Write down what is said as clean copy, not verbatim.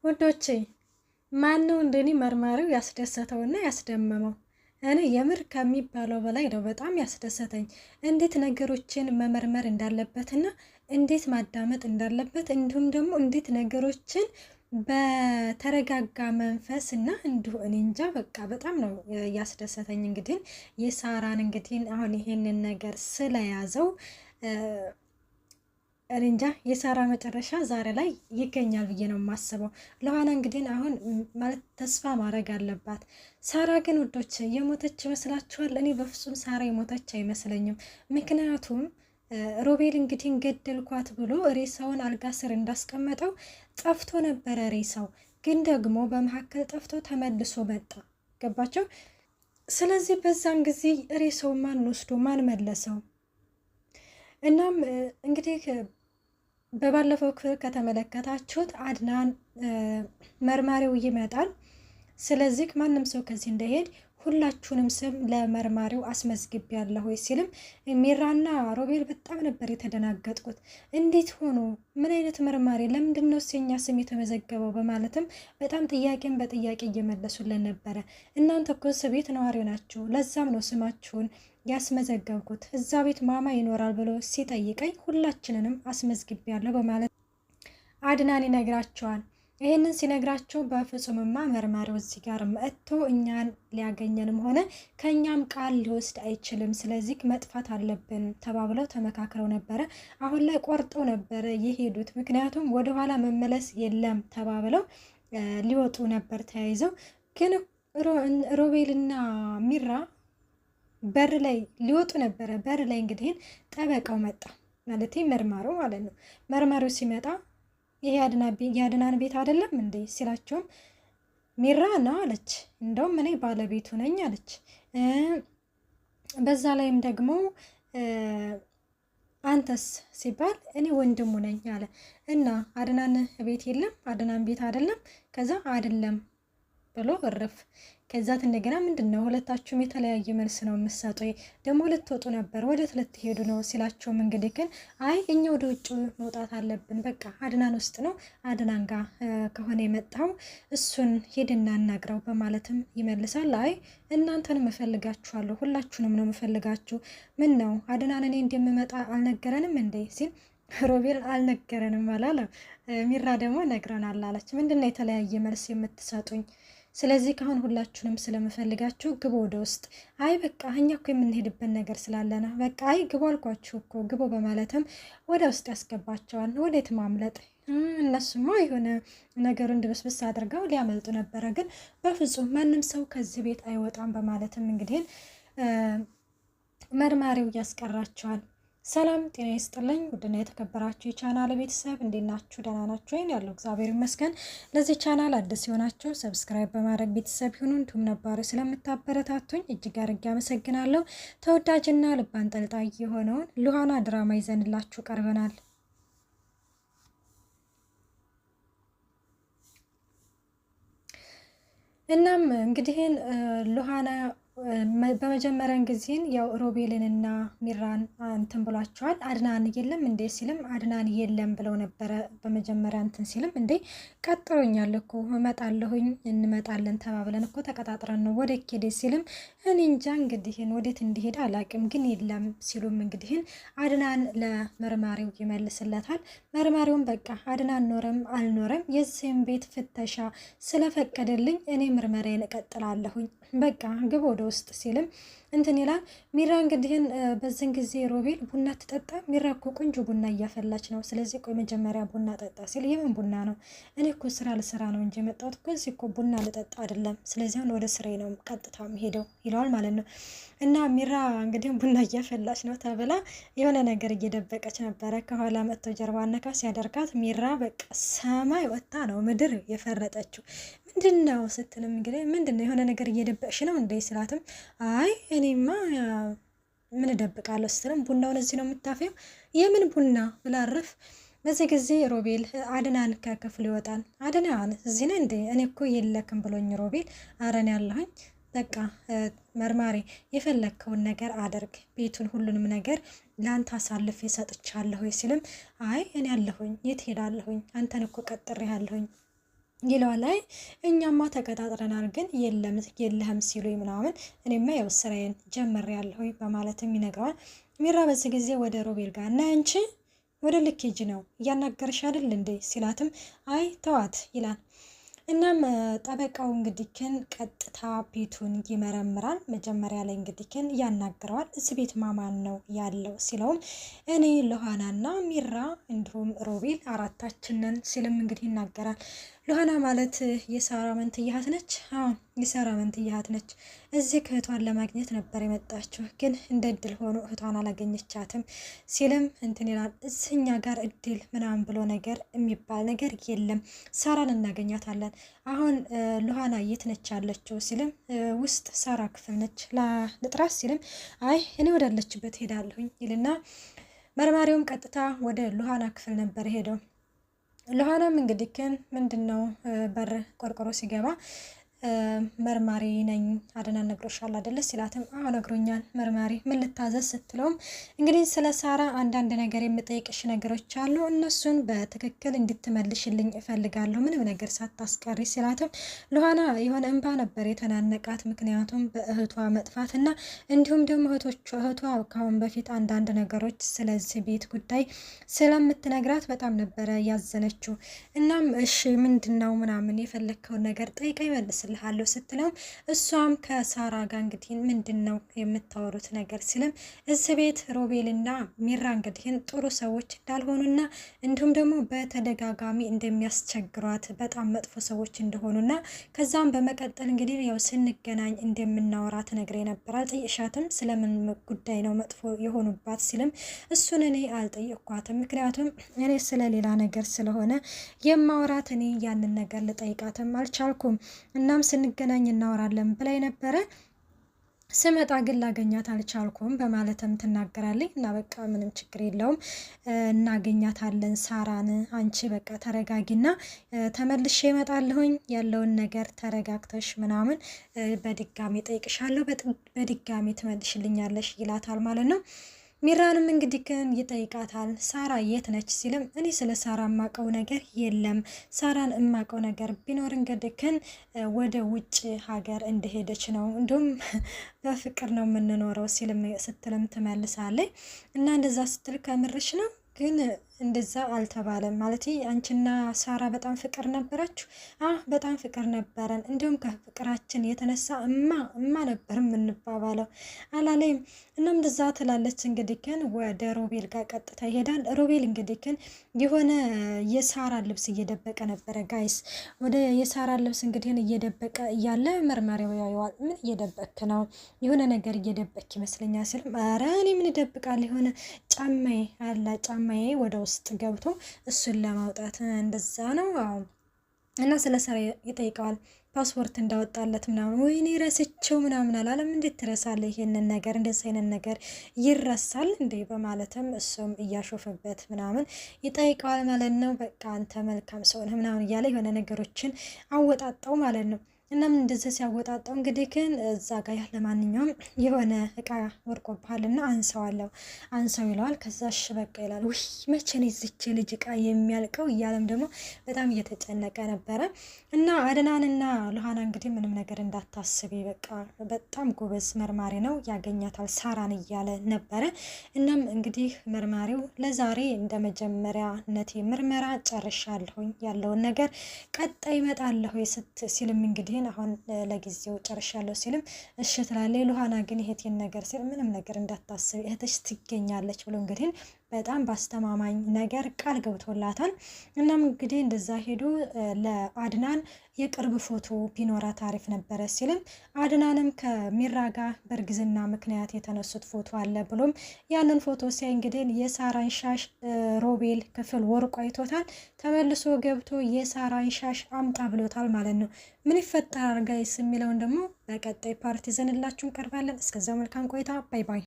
ውዶቼ ማን ነው እንደኔ መርማሪው ያስደሰተውና ያስደመመው? እኔ የምር ከሚባለው በላይ ነው በጣም ያስደሰተኝ። እንዴት ነገሮችን መመርመር እንዳለበትና እንዴት ማዳመጥ እንዳለበት እንዲሁም ደግሞ እንዴት ነገሮችን በተረጋጋ መንፈስ እና እንዲሁ እኔ እንጃ በቃ በጣም ነው ያስደሰተኝ። እንግዲህ የሳራን እንግዲህ አሁን ይሄንን ነገር ስለያዘው እንጃ የሳራ መጨረሻ ዛሬ ላይ ይገኛል ብዬ ነው የማስበው። ለኋላ እንግዲህ አሁን ማለት ተስፋ ማድረግ አለባት። ሳራ ግን ውዶች የሞተች ይመስላችኋል? እኔ በፍጹም ሳራ የሞተች አይመስለኝም። ምክንያቱም ሮቤል እንግዲህ ገደልኳት ብሎ ሬሳውን አልጋ ስር እንዳስቀመጠው ጠፍቶ ነበረ። ሬሳው ግን ደግሞ በመካከል ጠፍቶ ተመልሶ መጣ። ገባቸው። ስለዚህ በዛን ጊዜ ሬሳው ማን ወስዶ ማን መለሰው? እናም እንግዲህ በባለፈው ክፍል ከተመለከታችሁት አድናን መርማሪው ይመጣል። ስለዚህ ማንም ሰው ከዚህ እንዳይሄድ ሁላችሁንም ስም ለመርማሪው አስመዝግብ ያለሁ ሲልም ሚራና ሮቤል በጣም ነበር የተደናገጥኩት። እንዴት ሆኖ ምን አይነት መርማሪ ለምንድን ነው የኛ ስም የተመዘገበው? በማለትም በጣም ጥያቄን በጥያቄ እየመለሱልን ነበረ። እናንተ እኮ እዚህ ቤት ነዋሪ ናችሁ፣ ለዛም ነው ስማችሁን ያስመዘገብኩት። እዛ ቤት ማማ ይኖራል ብሎ ሲጠይቀኝ ሁላችንንም አስመዝግብ ያለሁ በማለት አድናን ይነግራቸዋል። ይህንን ሲነግራቸው በፍጹምማ መርማሪው እዚህ ጋር መጥቶ እኛን ሊያገኘንም ሆነ ከእኛም ቃል ሊወስድ አይችልም፣ ስለዚህ መጥፋት አለብን ተባብለው ተመካክረው ነበረ። አሁን ላይ ቆርጠው ነበረ የሄዱት፣ ምክንያቱም ወደኋላ መመለስ የለም ተባብለው ሊወጡ ነበር ተያይዘው። ግን ሮቤልና ሚራ በር ላይ ሊወጡ ነበረ። በር ላይ እንግዲህ ጠበቃው መጣ፣ ማለት መርማሪው ማለት ነው። መርማሪው ሲመጣ ይሄ የአድናን ቤት አይደለም እንዴ ሲላቸውም ሚራ ነው አለች። እንደውም እኔ ባለቤቱ ነኝ አለች። በዛ ላይም ደግሞ አንተስ ሲባል እኔ ወንድሙ ነኝ አለ። እና አድናን ቤት የለም አድናን ቤት አይደለም። ከዛ አይደለም ብሎ እርፍ። ከዛት እንደገና ምንድነው ሁለታችሁም የተለያየ መልስ ነው የምትሰጡ? ደግሞ ልትወጡ ነበር ወዴት ልትሄዱ ነው ሲላቸውም እንግዲህ ግን አይ እኛ ወደ ውጭ መውጣት አለብን፣ በቃ አድናን ውስጥ ነው አድናን ጋር ከሆነ የመጣው እሱን ሄድና እናግረው በማለትም ይመልሳል። አይ እናንተንም እፈልጋችኋለሁ፣ ሁላችሁንም ነው የምፈልጋችሁ። ምን ነው አድናን እኔ እንደምመጣ አልነገረንም እንዴ ሲል ሮቤል አልነገረንም አላለ። ሚራ ደግሞ ነግረናል አለች። ምንድነው የተለያየ መልስ የምትሰጡኝ? ስለዚህ ካሁን ሁላችሁንም ስለምፈልጋችሁ ግቡ ወደ ውስጥ። አይ በቃ እኛ እኮ የምንሄድበት ነገር ስላለና በቃ አይ ግቡ አልኳችሁ እኮ ግቡ በማለትም ወደ ውስጥ ያስገባቸዋል። ወዴት ማምለጥ? እነሱማ የሆነ ነገሩን ድብስብስ አድርገው ሊያመልጡ ነበረ፣ ግን በፍጹም ማንም ሰው ከዚህ ቤት አይወጣም በማለትም እንግዲህ መርማሪው ያስቀራቸዋል። ሰላም ጤና ይስጥልኝ ውድና የተከበራችሁ የቻናል ቤተሰብ እንዴት ናችሁ? ደህና ናችሁ ወይ? ያለው እግዚአብሔር ይመስገን። ለዚህ ቻናል አዲስ የሆናችሁ ሰብስክራይብ በማድረግ ቤተሰብ ይሁኑ። እንዲሁም ነባሩ ስለምታበረታቱኝ እጅግ አድርጌ አመሰግናለሁ። ተወዳጅና ልብ አንጠልጣይ የሆነውን ሉሃና ድራማ ይዘንላችሁ ቀርበናል። እናም እንግዲህ ሉሃና በመጀመሪያን ጊዜን ያው ሮቤልንና ሚራን እንትን ብሏቸዋል። አድናን የለም እንዴ ሲልም አድናን የለም ብለው ነበረ በመጀመሪያ እንትን ሲልም እንዴ ቀጥሮኛል እኮ እመጣለሁኝ እንመጣለን ተባብለን እኮ ተቀጣጥረን ነው ወደ ኬዴ ሲልም እኔ እንጃ እንግዲህን ወዴት እንዲሄድ አላቅም ግን የለም ሲሉም እንግዲህን አድናን ለመርማሪው ይመልስለታል። መርማሪውም በቃ አድናን ኖረም አልኖረም የዚህም ቤት ፍተሻ ስለፈቀደልኝ እኔ ምርመራዬን እቀጥላለሁኝ በቃ ግብ ወደ ውስጥ ሲልም እንትን ይላል። ሚራ እንግዲህን በዚህን ጊዜ ሮቤል ቡና ትጠጣ? ሚራ እኮ ቆንጆ ቡና እያፈላች ነው፣ ስለዚህ ቆይ መጀመሪያ ቡና ጠጣ ሲል የምን ቡና ነው? እኔ እኮ ስራ ልስራ ነው እንጂ የመጣሁት እኮ እዚህ እኮ ቡና ልጠጣ አይደለም፣ ስለዚህ አሁን ወደ ስራዬ ነው ቀጥታ ሄደው ይለዋል ማለት ነው። እና ሚራ እንግዲህ ቡና እያፈላች ነው ተብላ የሆነ ነገር እየደበቀች ነበረ። ከኋላ መጥቶ ጀርባ ነካ ሲያደርጋት ሚራ በቃ ሰማይ ወጣ ነው ምድር የፈረጠችው። ምንድነው ስትልም እንግዲህ ምንድነው የሆነ ነገር እየደበቅሽ ነው እንዴ ስላትም አይ እኔማ ምን እደብቃለሁ ስትልም ቡናውን እዚህ ነው የምታፈው? የምን ቡና ብላ አረፍ። በዚህ ጊዜ ሮቤል አድናን ከክፍል ይወጣል። አድናን እዚህ ነው እንዴ? እኔ እኮ የለክም ብሎኝ ሮቤል አረን ያለሁኝ በቃ መርማሪ የፈለግከውን ነገር አድርግ፣ ቤቱን ሁሉንም ነገር ለአንተ አሳልፌ ሰጥቻለሁ ሲልም አይ እኔ ያለሁኝ የት ሄዳለሁኝ? አንተን እኮ ቀጥሬ ያለሁኝ ይለዋል። ላይ እኛማ ተቀጣጥረናል ግን የለህም ሲሉኝ ምናምን እኔማ ያው ስራዬን ጀምሬያለሁ በማለትም ይነግረዋል። ሚራ በዚህ ጊዜ ወደ ሮቤል ጋር እና አንቺ ወደ ልኬጅ ነው እያናገርሽ አይደል እንዴ ሲላትም አይ ተዋት ይላል። እናም ጠበቃው እንግዲህን ቀጥታ ቤቱን ይመረምራል። መጀመሪያ ላይ እንግዲህን ያናግረዋል። እዚህ ቤት ማማን ነው ያለው ሲለውም እኔ ሎሃናና ሚራ እንዲሁም ሮቤል አራታችንን ሲልም እንግዲህ ይናገራል። ሎሃና ማለት የሳራ መንትያ እህት ነች። አዎ የሳራ መንትያ እህት ነች። እዚህ እህቷን ለማግኘት ነበር የመጣችው፣ ግን እንደ እድል ሆኖ እህቷን አላገኘቻትም ሲልም እንትን ይላል። እዚህኛ ጋር እድል ምናምን ብሎ ነገር የሚባል ነገር የለም፣ ሳራን እናገኛታለን። አሁን ሎሃና የት ነች ያለችው ሲልም ውስጥ ሳራ ክፍል ነች ልጥራት ሲልም አይ እኔ ወዳለችበት ሄዳለሁኝ ይልና መርማሪውም ቀጥታ ወደ ሎሃና ክፍል ነበር ሄደው። ሎሃናም እንግዲህ ግን ምንድነው በር ቆርቆሮ ሲገባ መርማሪ ነኝ አደና ነግሮሻል አይደለ ሲላትም አዎ ነግሮኛል መርማሪ ምን ልታዘዝ ስትለውም እንግዲህ ስለ ሳራ አንዳንድ ነገር የምጠይቅሽ ነገሮች አሉ እነሱን በትክክል እንድትመልሽልኝ እፈልጋለሁ ምንም ነገር ሳታስቀሪ ሲላትም ሎሃና የሆነ እንባ ነበር የተናነቃት። ምክንያቱም በእህቷ መጥፋትና እንዲሁም ደግሞ እህቷ ካሁን በፊት አንዳንድ ነገሮች ስለዚህ ቤት ጉዳይ ስለምትነግራት በጣም ነበረ ያዘነችው። እናም እሺ ምንድነው ምናምን የፈለከውን ነገር ጠይቀኝ መልስ ልሃለሁ ስትለው እሷም ከሳራ ጋር እንግዲህ ምንድነው የምታወሩት ነገር ሲልም እዚህ ቤት ሮቤልና ሚራ እንግዲህ ጥሩ ሰዎች እንዳልሆኑና እንዲሁም ደግሞ በተደጋጋሚ እንደሚያስቸግሯት በጣም መጥፎ ሰዎች እንደሆኑና ከዛም በመቀጠል እንግዲህ ያው ስንገናኝ እንደምናወራ ትነግረኝ ነበር። አልጠየሻትም ስለምን ጉዳይ ነው መጥፎ የሆኑባት ሲልም እሱን እኔ አልጠየኳትም፣ ምክንያቱም እኔ ስለሌላ ነገር ስለሆነ የማወራት እኔ ያንን ነገር ልጠይቃትም አልቻልኩም። እናም ስንገናኝ እናወራለን ብላይ ነበረ ስመጣ ግን ላገኛት አልቻልኩም በማለትም ትናገራለች። እና በቃ ምንም ችግር የለውም እናገኛታለን ሳራን፣ አንቺ በቃ ተረጋጊና ተመልሼ እመጣለሁኝ ያለውን ነገር ተረጋግተሽ ምናምን በድጋሚ ጠይቅሻለሁ በድጋሚ ትመልሽልኛለሽ ይላታል ማለት ነው። ሚራንም እንግዲህ ግን ይጠይቃታል ሳራ የት ነች ሲልም እኔ ስለ ሳራ የማውቀው ነገር የለም፣ ሳራን የማውቀው ነገር ቢኖር እንግዲህ ግን ወደ ውጭ ሀገር እንደሄደች ነው፣ እንዲሁም በፍቅር ነው የምንኖረው ስትልም ትመልሳለች። እና እንደዛ ስትል ከምርሽ ነው ግን እንደዛ አልተባለም ማለት አንቺና ሳራ በጣም ፍቅር ነበራችሁ? በጣም ፍቅር ነበረን፣ እንዲሁም ከፍቅራችን የተነሳ እማ ነበር የምንባባለው አላለይም። እናም እንደዛ ትላለች። እንግዲህ ግን ወደ ሮቤል ጋር ቀጥታ ይሄዳል። ሮቤል እንግዲህ ግን የሆነ የሳራን ልብስ እየደበቀ ነበረ ጋይስ። ወደ የሳራን ልብስ እንግዲህ እየደበቀ እያለ መርማሪው ያየዋል። ምን እየደበክ ነው? የሆነ ነገር እየደበክ ይመስለኛል ሲል ኧረ እኔ ምን እደብቃለሁ የሆነ ጫማዬ አለ ጫማዬ ወደ ውስጥ ገብቶ እሱን ለማውጣት እንደዛ ነው። እና ስለ ሳራ ይጠይቀዋል። ፓስፖርት እንዳወጣለት ምናምን ወይኔ ረስቸው ምናምን አላለም። እንዴት ትረሳለህ? ይሄንን ነገር እንደዚህ አይነት ነገር ይረሳል እንዴ? በማለትም እሱም እያሾፈበት ምናምን ይጠይቀዋል ማለት ነው። በቃ አንተ መልካም ሰው ነህ ምናምን እያለ የሆነ ነገሮችን አወጣጣው ማለት ነው። እናም እንደዚህ ሲያወጣጣው እንግዲህ ግን እዛ ጋር ያለ ማንኛውም የሆነ እቃ ወርቆብሃልና አንሳው ይለዋል። ከዛ እሺ በቃ ይላል። ውይ መቼ ነው ይዝች ልጅ እቃ የሚያልቀው እያለም ደግሞ በጣም እየተጨነቀ ነበረ። እና አድናንና ሎሃና እንግዲህ ምንም ነገር እንዳታስቢ በቃ በጣም ጎበዝ መርማሪ ነው ያገኛታል ሳራን እያለ ነበረ። እናም እንግዲህ መርማሪው ለዛሬ እንደ መጀመሪያነቴ ምርመራ ጨርሻለሁኝ ያለውን ነገር ቀጣይ እመጣለሁ ሲልም እንግዲህ አሁን ለጊዜው ጨርሻለሁ ሲልም እሺ ትላለች። ሎሃና ግን ይሄን ነገር ሲል ምንም ነገር እንዳታስብ እህትሽ ትገኛለች ብሎ እንግዲህ በጣም ባስተማማኝ ነገር ቃል ገብቶላታል። እናም እንግዲህ እንደዛ ሄዱ ለአድናን የቅርብ ፎቶ ቢኖራት አሪፍ ነበረ ሲልም አድናንም ከሚራ ጋር በእርግዝና ምክንያት የተነሱት ፎቶ አለ ብሎም ያንን ፎቶ ሲያይ እንግዲህ የሳራን ሻሽ ሮቤል ክፍል ወርቆ አይቶታል። ተመልሶ ገብቶ የሳራን ሻሽ አምጣ ብሎታል ማለት ነው። ምን ይፈጠራል ጋይስ የሚለውን ደግሞ በቀጣይ ፓርቲ ዘንላችሁ እንቀርባለን። እስከዛው መልካም ቆይታ። ባይ ባይ።